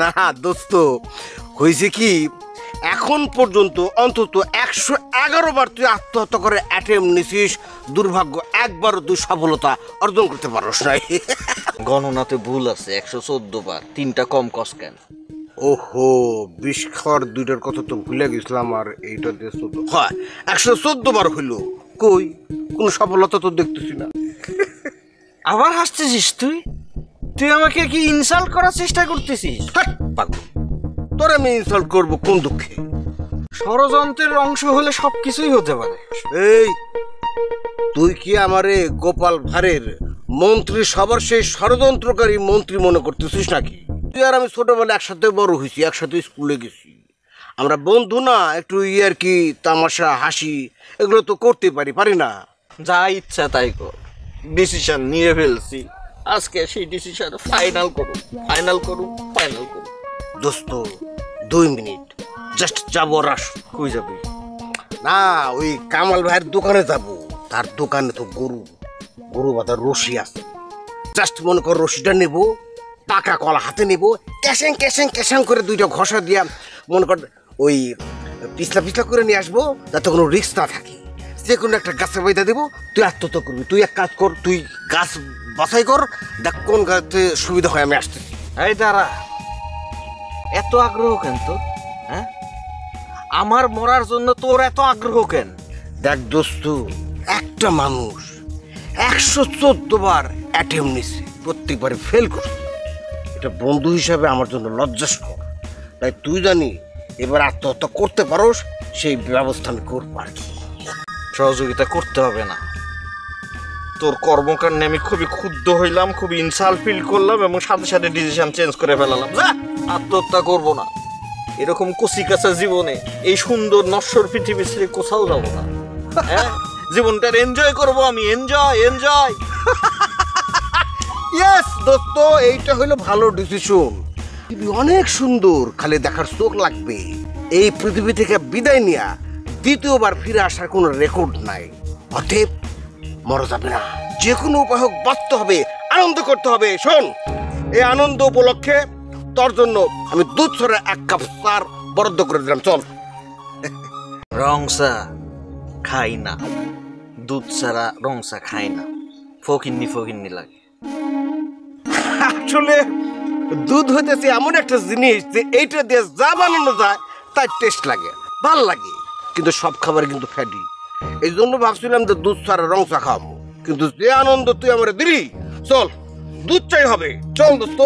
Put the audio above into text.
না দোস্ত, হয়েছে কি, এখন পর্যন্ত অন্তত 111 বার তুই আত্মহত্যা করে অ্যাটেম্প নিছিস, দুর্ভাগ্য একবারও তুই সফলতা অর্জন করতে পারস নাই। গণনাতে ভুল আছে, 114 বার, 3টা কম কস কেন? ওহো, বিষ খাওয়ার 2টার কথা তো ভুলে গেছিলাম। আর এইটা দিয়ে 14, হয় 114 বার হইল, কই কোনো সফলতা তো দেখতেছি না। আবার হাসতেছিস তুই? তুই আমাকে কি ইনসাল্ট করার চেষ্টা করতেছিস? হাট পাগল, তোর আমি ইনসাল্ট করবো কোন দুঃখে? ষড়যন্ত্রের অংশ হলে সবকিছুই হতে পারে। এই, তুই কি আমারে গোপাল ভাঁড়ের মন্ত্রী সবার সেই ষড়যন্ত্রকারী মন্ত্রী মনে করতেছিস নাকি? তুই আর আমি ছোটবেলা একসাথে বড় হয়েছি, একসাথে স্কুলে গেছি, আমরা বন্ধু না? একটু আর কি তামাশা হাসি এগুলো তো করতে পারি না? যা ইচ্ছা তাই কর, ডিসিশন নিয়ে ফেলছি, আজকে সেই ডিসিশন ফাইনাল করুন, ফাইনাল করুন, ফাইনাল করুন। দোস্ত 2 মিনিট জাস্ট যাবো। রাস কই যাবি? না, ওই কামাল ভাইয়ের দোকানে যাব। তার দোকানে তো গরু বাঁধার রশি আছে। জাস্ট মনে কর রশিটা নেব, পাকা কলা হাতে নেব, ক্যাশাং ক্যাশাং ক্যাশাং করে 2টা ঘষা দিয়া মনে কর ওই পিছলা পিছলা করে নিয়ে আসবো, যাতে কোনো রিস্ক না থাকে। যে কোনো একটা গাছে বাইদা দেবো, তুই আত্মহত্যা করবি। তুই এক কাজ কর, তুই গাছ বাছাই কর, দেখ কোন গাছে সুবিধা হয়, আমি আসতেছি। এই দাঁড়া, এত আগ্রহ কেন তোর? হ্যাঁ, আমার মরার জন্য তোর এত আগ্রহ কেন? দেখ দোস্ত, একটা মানুষ 114 বার অ্যাটেম্প নিছে, প্রত্যেকবারে ফেল করছে। এটা বন্ধু হিসাবে আমার জন্য লজ্জাস্কর। তাই তুই জানি এবার আত্মহত্যা করতে পারোস, সেই ব্যবস্থা আমি করবো আর কি। সহযোগিতা করতে হবে না, তোর কর্মকাণ্ডে আমি খুবই ক্ষুব্ধ হইলাম, খুবই ইনসাল্ট ফিল করলাম এবং সাথে সাথে ডিসিশন চেঞ্জ করে ফেলালাম। আত্মহত্যা করব না, এরকম কচিকাঁচা জীবনে এই সুন্দর নশ্বর পৃথিবী ছেড়ে কোথাও যাবো না। হ্যাঁ, জীবনটার এনজয় করব আমি, এনজয় এনজয়। ইয়েস দোস্ত, এইটা হলো ভালো ডিসিশন। পৃথিবী অনেক সুন্দর, খালি দেখার চোখ লাগবে। এই পৃথিবী থেকে বিদায় নিয়ে দ্বিতীয়বার ফিরে আসার কোনো রেকর্ড নাই। অতএব মরা যাবে না, যে কোনো উপায় হোক বাঁচতে হবে, আনন্দ করতে হবে। শোন, এই আনন্দ উপলক্ষে তোর জন্য আমি দুধ ছড়া 1 কাপ চার বরাদ্দ করে দিলাম, চল। রং চা খাই না, দুধ ছাড়া রং চা খাই না, ফকিন্নি লাগে। আসলে দুধ হইতেছে এমন একটা জিনিস যে এইটা দিয়ে যা বানানো যায় তার টেস্ট লাগে, ভাল লাগে, কিন্তু সব খাবার কিন্তু ফ্যাটি। এই জন্য ভাবছিলাম যে দুধ ছাড়া রং চা খাবো, কিন্তু যে আনন্দ তুই আমার দিলি, চল দুধ চাই হবে, চল দোস্ত।